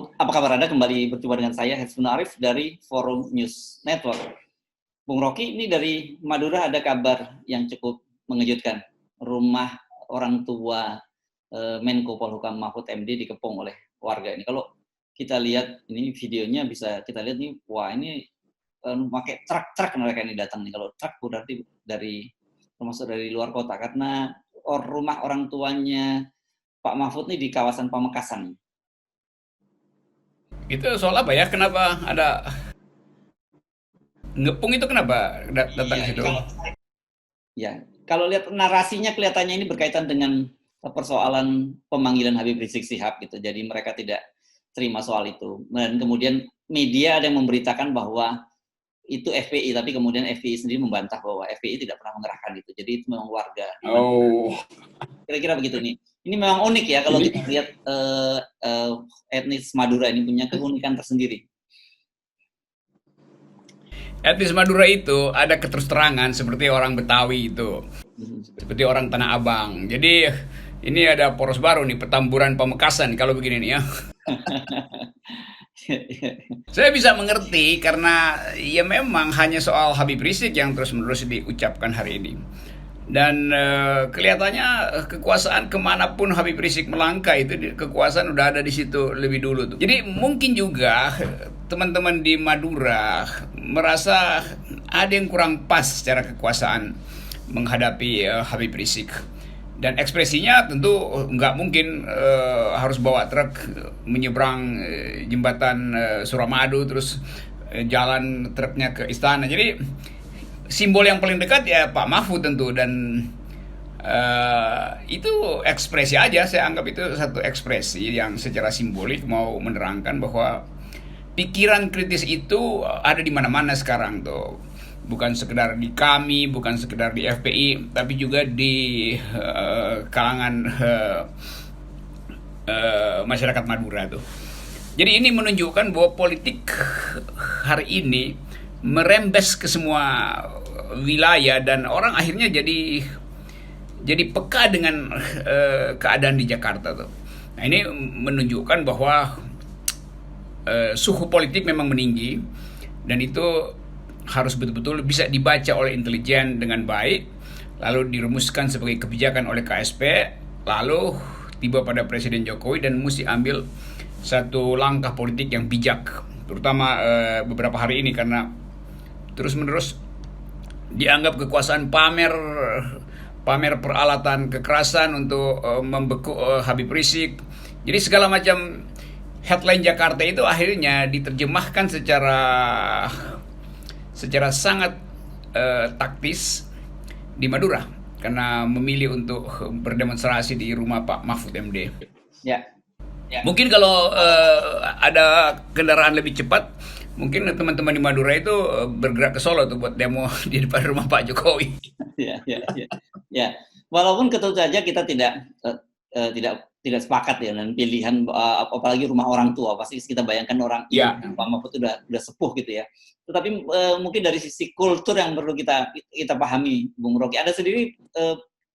Halo, apa kabar Anda? Kembali berjumpa dengan saya, Herzman Arif dari Forum News Network. Bung Rocky, ini dari Madura ada kabar yang cukup mengejutkan. Rumah orang tua Menko Polhukam Mahfud MD dikepung oleh warga ini. Kalau kita lihat ini videonya bisa kita lihat nih, wah ini pakai truk mereka ini datang nih. Kalau truk berarti termasuk dari luar kota karena rumah orang tuanya Pak Mahfud nih di kawasan Pamekasan. Itu soal apa ya? Kenapa ada ngepung itu kenapa datang ke situ? Ya, kalau lihat narasinya kelihatannya ini berkaitan dengan persoalan pemanggilan Habib Rizik Sihab gitu. Jadi mereka tidak terima soal itu. Dan kemudian media ada yang memberitakan bahwa itu FPI, tapi kemudian FPI sendiri membantah bahwa FPI tidak pernah mengerahkan itu. Jadi itu memang warga. Oh, Kira-kira begitu nih. Ini memang unik ya kalau kita lihat etnis Madura ini punya keunikan tersendiri. etnis Madura itu ada keterus-terangan seperti orang Betawi itu, seperti orang Tanah Abang. Jadi ini ada poros baru nih, Petamburan Pamekasan kalau begini nih ya. Saya bisa mengerti karena ya memang hanya soal Habib Rizik yang terus-menerus diucapkan hari ini. Dan kelihatannya kekuasaan kemanapun Habib Rizik melangkah itu kekuasaan udah ada di situ lebih dulu tuh. Jadi mungkin juga teman-teman di Madura merasa ada yang kurang pas secara kekuasaan menghadapi Habib Rizik. Dan ekspresinya tentu nggak mungkin harus bawa truk menyeberang jembatan Suramadu terus jalan truknya ke istana. Jadi simbol yang paling dekat ya Pak Mahfud tentu, dan itu ekspresi aja, saya anggap itu satu ekspresi yang secara simbolik mau menerangkan bahwa pikiran kritis itu ada di mana-mana sekarang tuh, bukan sekedar di kami, bukan sekedar di FPI, tapi juga di kalangan masyarakat Madura tuh. Jadi ini menunjukkan bahwa politik hari ini merembes ke semua wilayah dan orang akhirnya jadi peka dengan keadaan di Jakarta tuh. Nah ini menunjukkan bahwa suhu politik memang meninggi dan itu harus betul-betul bisa dibaca oleh intelijen dengan baik, lalu dirumuskan sebagai kebijakan oleh KSP, lalu tiba pada Presiden Jokowi dan mesti ambil satu langkah politik yang bijak, terutama beberapa hari ini karena terus-menerus dianggap kekuasaan pamer peralatan kekerasan untuk membekuk Habib Rizik. Jadi segala macam headline Jakarta itu akhirnya diterjemahkan secara sangat taktis di Madura karena memilih untuk berdemonstrasi di rumah Pak Mahfud MD. Ya. Mungkin kalau ada kendaraan lebih cepat, mungkin teman-teman di Madura itu bergerak ke Solo tuh buat demo di depan rumah Pak Jokowi. Ya. Walaupun tentu saja kita tidak sepakat ya dengan pilihan apalagi rumah orang tua, pasti kita bayangkan orang Ya. Pak Mahfud itu udah sepuh gitu ya. Tetapi mungkin dari sisi kultur yang perlu kita pahami, Bung Rocky, Anda sendiri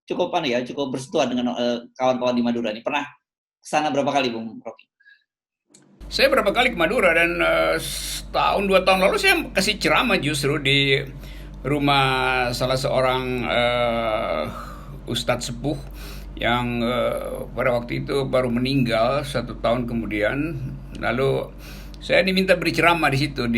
cukup bersentuhan dengan kawan-kawan di Madura ini. Pernah kesana berapa kali, Bung Rocky? Saya berapa kali ke Madura dan setahun 2 tahun lalu saya kasih ceramah justru di rumah salah seorang ustadz sepuh yang pada waktu itu baru meninggal 1 tahun kemudian. Lalu saya diminta beri ceramah di situ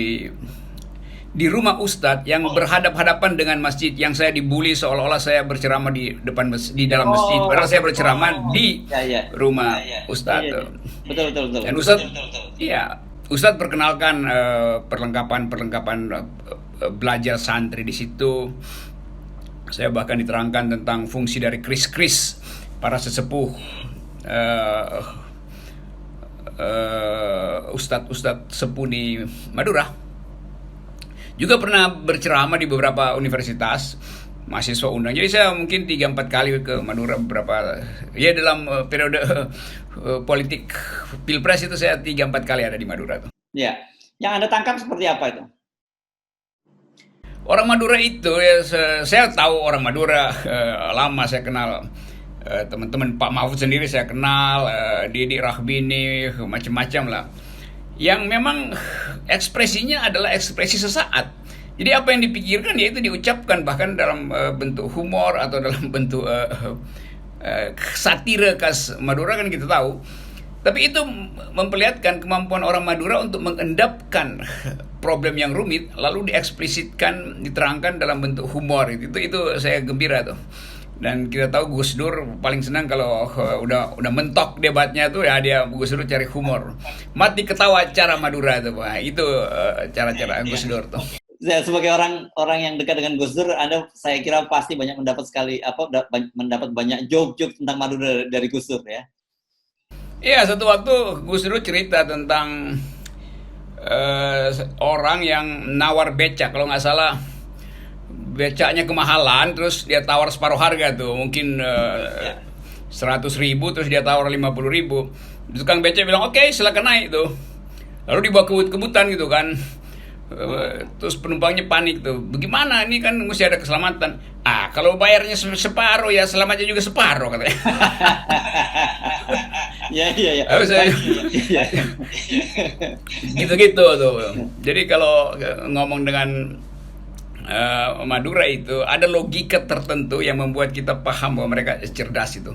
di rumah ustadz yang berhadap-hadapan dengan masjid, yang saya dibully seolah-olah saya berceramah di depan di dalam masjid, padahal saya berceramah di rumah ustadz. Betul. Dan ustadz, iya, ustadz perkenalkan perlengkapan belajar santri di situ. Saya bahkan diterangkan tentang fungsi dari kris-kris para sesepuh, ustadz sepuh di Madura. Juga pernah berceramah di beberapa universitas, mahasiswa undang. Jadi saya mungkin 3-4 kali ke Madura beberapa, ya dalam periode politik Pilpres itu saya 3-4 kali ada di Madura tuh. Ya, yang Anda tangkap seperti apa itu? Orang Madura itu ya, saya tahu orang Madura, lama saya kenal. Teman-teman Pak Mahfud sendiri saya kenal, Didi Rahbini, macam-macam lah. yang memang ekspresinya adalah ekspresi sesaat. Jadi apa yang dipikirkan ya itu diucapkan, bahkan dalam bentuk humor atau dalam bentuk satire khas Madura kan kita tahu. Tapi itu memperlihatkan kemampuan orang Madura untuk mengendapkan problem yang rumit lalu dieksplisitkan, diterangkan dalam bentuk humor. Itu saya gembira tuh. Dan kita tahu Gus Dur paling senang kalau udah mentok debatnya tuh ya, dia Gus Dur cari humor. Mati ketawa cara Madura tuh. Wah, itu cara-cara Gus Dur tuh. Ya, sebagai orang yang dekat dengan Gus Dur, saya kira pasti mendapat banyak joke-joke tentang Madura dari Gus Dur ya. Iya, satu waktu Gus Dur cerita tentang orang yang nawar becak, kalau nggak salah becaknya kemahalan, terus dia tawar separuh harga tuh, mungkin 100.000, terus dia tawar 50.000. Tukang becak bilang oke, silakan naik tuh. Lalu dibawa kebut-kebutan gitu kan. Terus penumpangnya panik tuh, bagaimana ini kan mesti ada keselamatan. Kalau bayarnya separuh ya selamatnya juga separuh katanya. Ya. Gitu-gitu tuh. Jadi kalau ngomong dengan Madura itu ada logika tertentu yang membuat kita paham bahwa mereka cerdas itu,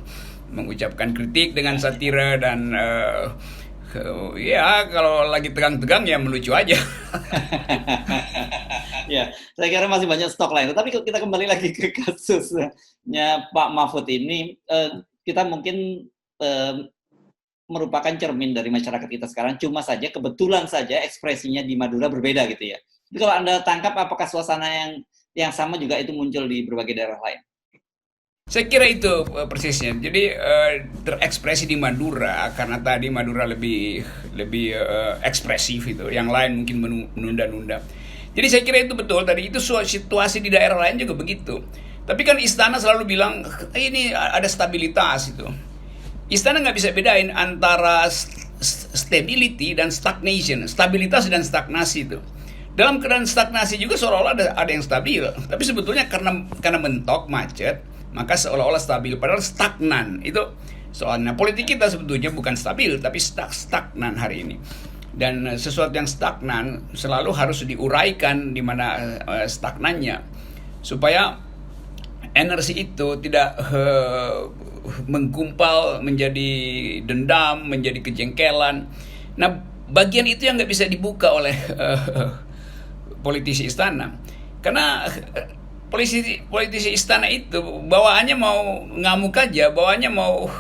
mengucapkan kritik dengan satira dan ya kalau lagi tegang-tegang ya melucu aja. Ya, saya kira masih banyak stok lain. Tapi kita kembali lagi ke kasusnya Pak Mahfud ini, kita mungkin merupakan cermin dari masyarakat kita sekarang. Cuma saja kebetulan saja ekspresinya di Madura berbeda gitu ya. Jadi kalau Anda tangkap, apakah suasana yang sama juga itu muncul di berbagai daerah lain? Saya kira itu persisnya. Jadi terekspresi di Madura karena tadi Madura lebih ekspresif itu. Yang lain mungkin menunda-nunda. Jadi saya kira itu betul tadi, itu situasi di daerah lain juga begitu. Tapi kan Istana selalu bilang ini ada stabilitas itu. Istana nggak bisa bedain antara stability dan stagnation, stabilitas dan stagnasi itu. Dalam keadaan stagnasi juga seolah-olah ada yang stabil, tapi sebetulnya karena mentok macet, maka seolah-olah stabil, padahal stagnan. Itu soalnya politik kita sebetulnya bukan stabil, tapi stagnan hari ini. Dan sesuatu yang stagnan selalu harus diuraikan di mana stagnannya, supaya energi itu tidak menggumpal menjadi dendam, menjadi kejengkelan. Nah, bagian itu yang nggak bisa dibuka oleh politisi Istana, karena politisi Istana itu bawaannya mau ngamuk aja, bawaannya mau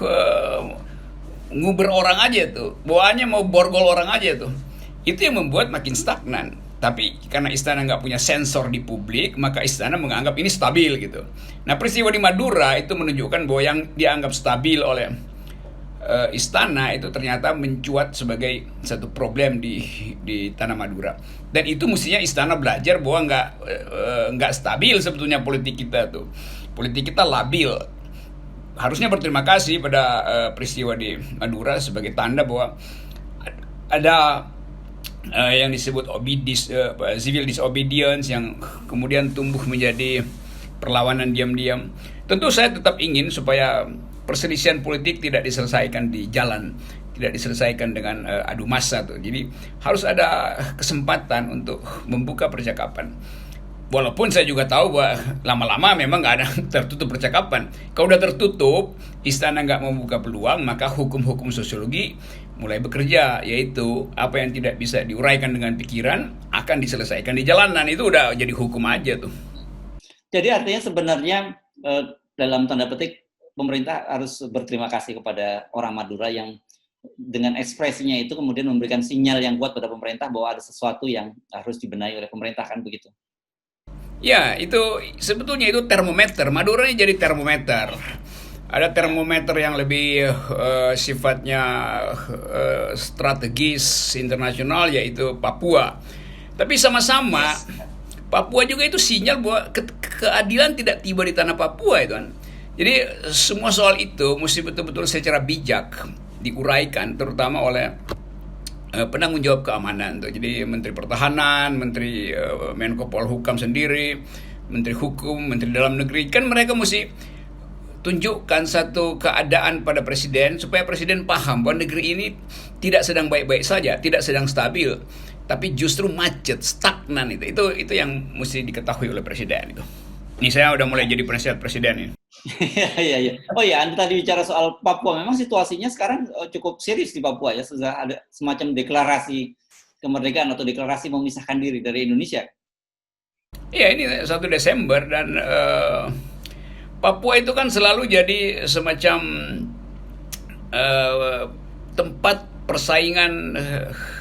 nguber orang aja tuh, bawaannya mau borgol orang aja tuh. Itu yang membuat makin stagnan. Tapi karena Istana nggak punya sensor di publik, maka Istana menganggap ini stabil gitu. Nah, peristiwa di Madura itu menunjukkan bahwa yang dianggap stabil oleh Istana itu ternyata mencuat sebagai satu problem di tanah Madura. Dan itu mestinya Istana belajar bahwa nggak stabil sebetulnya politik kita tuh. Politik kita labil. Harusnya berterima kasih pada peristiwa di Madura sebagai tanda bahwa ada yang disebut civil disobedience yang kemudian tumbuh menjadi perlawanan diam-diam. Tentu saya tetap ingin supaya perselisihan politik tidak diselesaikan di jalan, tidak diselesaikan dengan adu massa tuh. Jadi harus ada kesempatan untuk membuka percakapan. Walaupun saya juga tahu bahwa lama-lama memang nggak ada tertutup percakapan. Kalau udah tertutup, Istana nggak membuka peluang, maka hukum-hukum sosiologi mulai bekerja, yaitu apa yang tidak bisa diuraikan dengan pikiran akan diselesaikan di jalanan. Itu udah jadi hukum aja tuh. Jadi artinya sebenarnya dalam tanda petik pemerintah harus berterima kasih kepada orang Madura yang dengan ekspresinya itu kemudian memberikan sinyal yang kuat pada pemerintah bahwa ada sesuatu yang harus dibenahi oleh pemerintah, kan begitu? Ya, itu sebetulnya itu termometer. Madura ini jadi termometer. Ada termometer yang lebih sifatnya strategis internasional, yaitu Papua. Tapi sama-sama Papua juga itu sinyal bahwa keadilan tidak tiba di tanah Papua itu kan. Jadi semua soal itu mesti betul-betul secara bijak diuraikan, terutama oleh penanggung jawab keamanan tuh. Jadi Menteri Pertahanan, Menteri Menko Polhukam sendiri, Menteri Hukum, Menteri Dalam Negeri, kan mereka mesti tunjukkan satu keadaan pada presiden supaya presiden paham bahwa negeri ini tidak sedang baik-baik saja, tidak sedang stabil, tapi justru macet, stagnan itu yang mesti diketahui oleh presiden itu. Ini saya udah mulai jadi penasihat presiden ini. Iya, iya. Oh ya, Anda tadi bicara soal Papua. Memang situasinya sekarang cukup serius di Papua ya. Sudah ada semacam deklarasi kemerdekaan atau deklarasi memisahkan diri dari Indonesia. Iya, ini 1 Desember dan Papua itu kan selalu jadi semacam tempat persaingan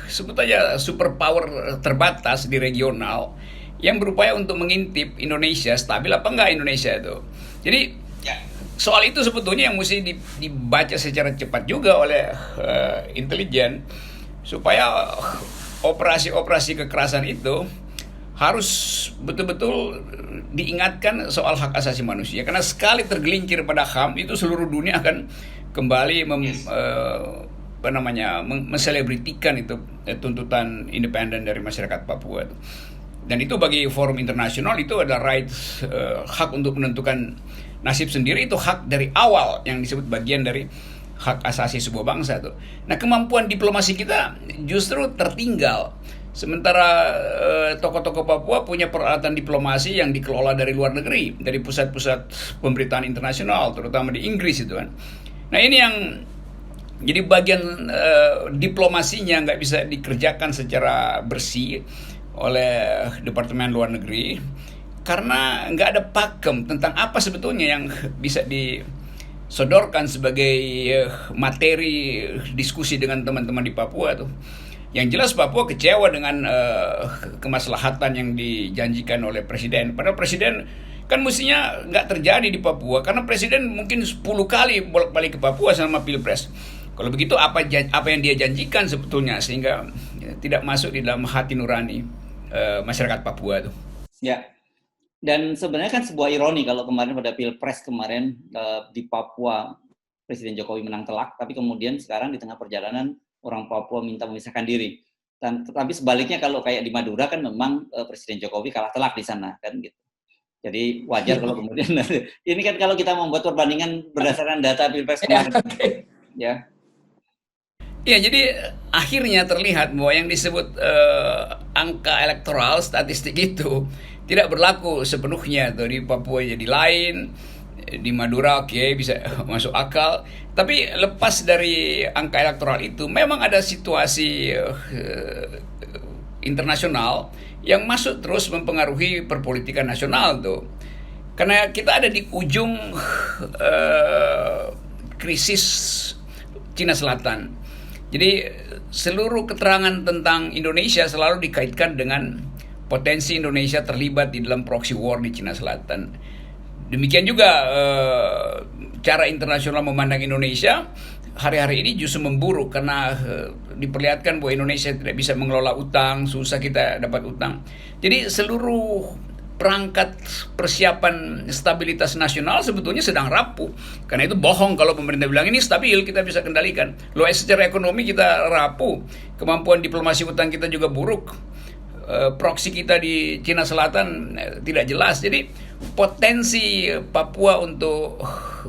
sebut aja superpower terbatas di regional yang berupaya untuk mengintip Indonesia stabil apa enggak Indonesia itu. Jadi soal itu sebetulnya yang mesti dibaca secara cepat juga oleh intelijen supaya operasi-operasi kekerasan itu harus betul-betul diingatkan soal hak asasi manusia, karena sekali tergelincir pada HAM itu seluruh dunia akan kembali menselebritikan itu tuntutan independen dari masyarakat Papua itu. Dan itu bagi forum internasional itu adalah hak untuk menentukan nasib sendiri, itu hak dari awal yang disebut bagian dari hak asasi sebuah bangsa tuh. Nah, kemampuan diplomasi kita justru tertinggal. Sementara tokoh-tokoh Papua punya peralatan diplomasi yang dikelola dari luar negeri, dari pusat-pusat pemberitaan internasional, terutama di Inggris itu kan. Nah, ini yang jadi bagian diplomasinya nggak bisa dikerjakan secara bersih oleh Departemen Luar Negeri karena nggak ada pakem tentang apa sebetulnya yang bisa disodorkan sebagai materi diskusi dengan teman-teman di Papua tuh. Yang jelas Papua kecewa dengan kemaslahatan yang dijanjikan oleh presiden. Padahal presiden kan mestinya nggak terjadi di Papua karena presiden mungkin 10 kali bolak-balik ke Papua selama Pilpres. Kalau begitu apa yang dia janjikan sebetulnya sehingga tidak masuk di dalam hati nurani masyarakat Papua itu. Ya. Dan sebenarnya kan sebuah ironi kalau kemarin pada Pilpres kemarin di Papua Presiden Jokowi menang telak, tapi kemudian sekarang di tengah perjalanan orang Papua minta memisahkan diri. Tapi sebaliknya kalau kayak di Madura kan memang Presiden Jokowi kalah telak di sana kan gitu. Jadi wajar kalau kemudian ini kan kalau kita membuat perbandingan berdasarkan data Pilpres kemarin. Ya. Ya, jadi akhirnya terlihat bahwa yang disebut angka elektoral statistik itu tidak berlaku sepenuhnya tuh di Papua jadi lain. Di Madura bisa masuk akal, tapi lepas dari angka elektoral itu memang ada situasi internasional yang masuk terus mempengaruhi perpolitikan nasional tuh, karena kita ada di ujung krisis Cina Selatan. Jadi seluruh keterangan tentang Indonesia selalu dikaitkan dengan potensi Indonesia terlibat di dalam proxy war di Cina Selatan. Demikian juga cara internasional memandang Indonesia hari-hari ini justru memburuk karena diperlihatkan bahwa Indonesia tidak bisa mengelola utang, susah kita dapat utang. Jadi seluruh perangkat persiapan stabilitas nasional sebetulnya sedang rapuh. Karena itu bohong kalau pemerintah bilang ini stabil, kita bisa kendalikan. Loh, secara ekonomi kita rapuh, kemampuan diplomasi utang kita juga buruk. Proksi kita di Cina Selatan tidak jelas. Jadi potensi Papua untuk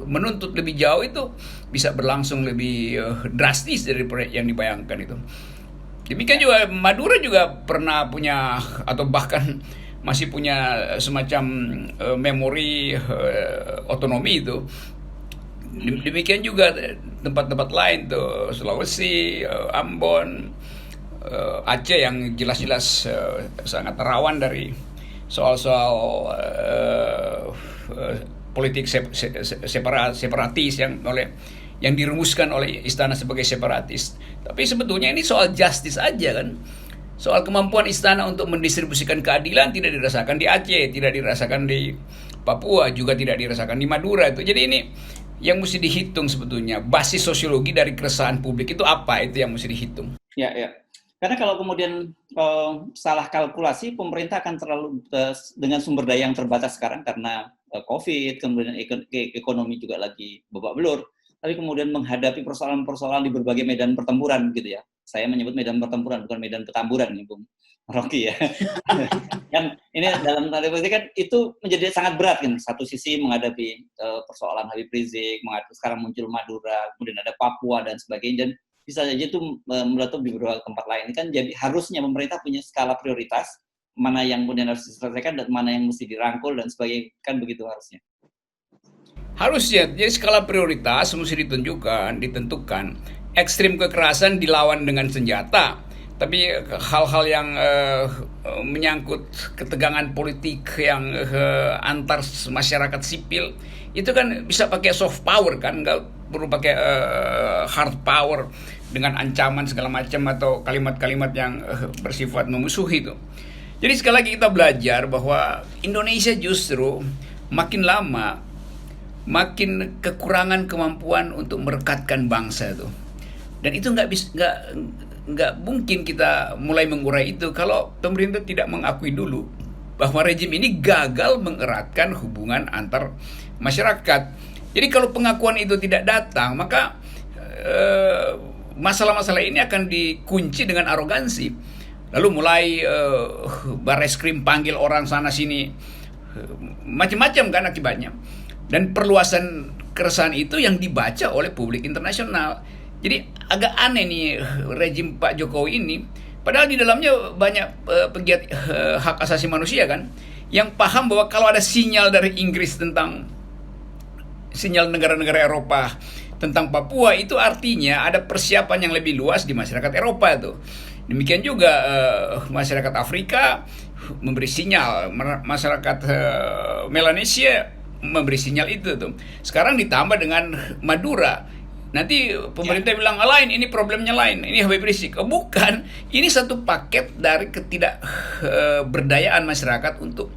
menuntut lebih jauh itu bisa berlangsung lebih drastis dari yang dibayangkan itu. Demikian juga Madura juga pernah punya atau bahkan masih punya semacam memori otonomi itu. Demikian juga tempat-tempat lain tuh, Sulawesi, Ambon, Aceh yang jelas-jelas sangat rawan dari soal-soal politik separatis yang dirumuskan oleh istana sebagai separatis. Tapi sebetulnya ini soal justice aja kan. Soal kemampuan istana untuk mendistribusikan keadilan tidak dirasakan di Aceh, tidak dirasakan di Papua, juga tidak dirasakan di Madura itu. Jadi ini yang mesti dihitung sebetulnya. Basis sosiologi dari keresahan publik itu apa? Itu yang mesti dihitung. Ya, ya. Karena kalau kemudian salah kalkulasi, pemerintah akan terlalu dengan sumber daya yang terbatas sekarang karena COVID, kemudian ekonomi juga lagi babak belur, tapi kemudian menghadapi persoalan-persoalan di berbagai medan pertempuran gitu ya. Saya menyebut medan pertempuran, bukan medan petamburan nih, Bung Rocky ya. Kan ini dalam tanda petik kan itu menjadi sangat berat kan. Satu sisi menghadapi persoalan Habib Rizik, sekarang muncul Madura, kemudian ada Papua dan sebagainya, dan bisa saja itu meletup di beberapa tempat lain. Kan jadi harusnya pemerintah punya skala prioritas, mana yang kemudian harus diselesaikan dan mana yang mesti dirangkul dan sebagainya, kan begitu harusnya. Harusnya, jadi skala prioritas mesti ditentukan. Ekstrim kekerasan dilawan dengan senjata, tapi hal-hal yang menyangkut ketegangan politik yang antar masyarakat sipil itu kan bisa pakai soft power kan, nggak perlu pakai hard power dengan ancaman segala macam atau kalimat-kalimat yang bersifat memusuhi itu. Jadi sekali lagi kita belajar bahwa Indonesia justru makin lama makin kekurangan kemampuan untuk merekatkan bangsa itu. Dan itu nggak mungkin kita mulai mengurai itu kalau pemerintah tidak mengakui dulu bahwa rejim ini gagal mengeratkan hubungan antar masyarakat. Jadi kalau pengakuan itu tidak datang, maka masalah-masalah ini akan dikunci dengan arogansi. Lalu mulai Barreskrim panggil orang sana sini, macam-macam kan akibatnya. Dan perluasan keresahan itu yang dibaca oleh publik internasional. Jadi agak aneh nih rejim Pak Jokowi ini, padahal di dalamnya banyak pegiat hak asasi manusia kan, yang paham bahwa kalau ada sinyal dari Inggris tentang sinyal negara-negara Eropa tentang Papua, itu artinya ada persiapan yang lebih luas di masyarakat Eropa itu. Demikian juga masyarakat Afrika memberi sinyal, masyarakat Melanesia memberi sinyal itu tuh. Sekarang ditambah dengan Madura. Nanti pemerintah bilang lain, ini problemnya lain, ini Habib Rizik. Bukan, ini satu paket dari ketidakberdayaan masyarakat untuk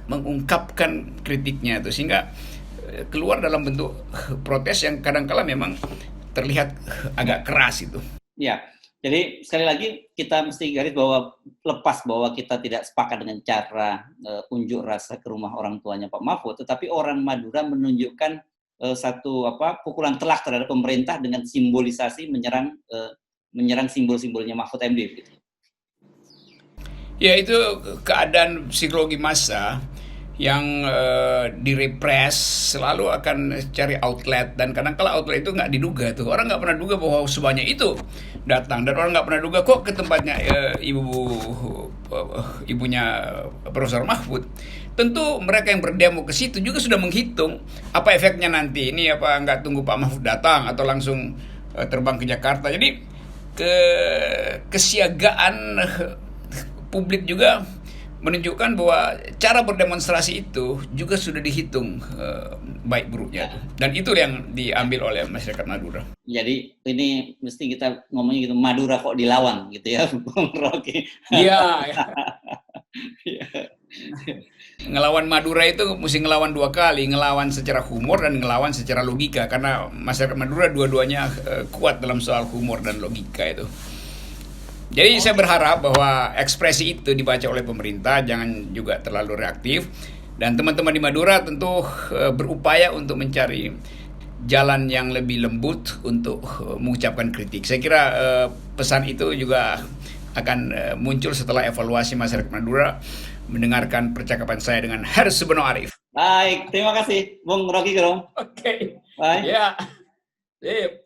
mengungkapkan kritiknya itu, sehingga keluar dalam bentuk protes yang kadang-kala memang terlihat agak keras itu. Ya, jadi sekali lagi kita mesti garis bahwa lepas bahwa kita tidak sepakat dengan cara unjuk rasa ke rumah orang tuanya Pak Mahfud, tetapi orang Madura menunjukkan satu pukulan telak terhadap pemerintah dengan simbolisasi menyerang simbol-simbolnya Mahfud MD. Gitu. Ya, itu keadaan psikologi massa yang direpres, selalu akan cari outlet, dan kadang-kala outlet itu nggak diduga tuh. Orang nggak pernah duga bahwa sebanyak itu datang, dan orang nggak pernah duga kok ke tempatnya ibunya Profesor Mahfud. Tentu mereka yang berdemo ke situ juga sudah menghitung apa efeknya nanti. Ini apa nggak tunggu Pak Mahfud datang atau langsung terbang ke Jakarta. Jadi kesiagaan publik juga menunjukkan bahwa cara berdemonstrasi itu juga sudah dihitung baik buruknya. Dan itu yang diambil oleh masyarakat Madura. Jadi ini mesti kita ngomongnya gitu, Madura kok dilawan gitu ya, Bung Rocky. Iya. Ngelawan Madura itu mesti ngelawan dua kali, ngelawan secara humor dan ngelawan secara logika, karena masyarakat Madura dua-duanya kuat dalam soal humor dan logika itu. Jadi saya berharap bahwa ekspresi itu dibaca oleh pemerintah, jangan juga terlalu reaktif, dan teman-teman di Madura tentu berupaya untuk mencari jalan yang lebih lembut untuk mengucapkan kritik. Saya kira pesan itu juga akan muncul setelah evaluasi masyarakat Madura mendengarkan percakapan saya dengan Herz Subeno Arif. Baik, terima kasih Bung Rocky Gerung. Oke. Bye. Ya. Sip.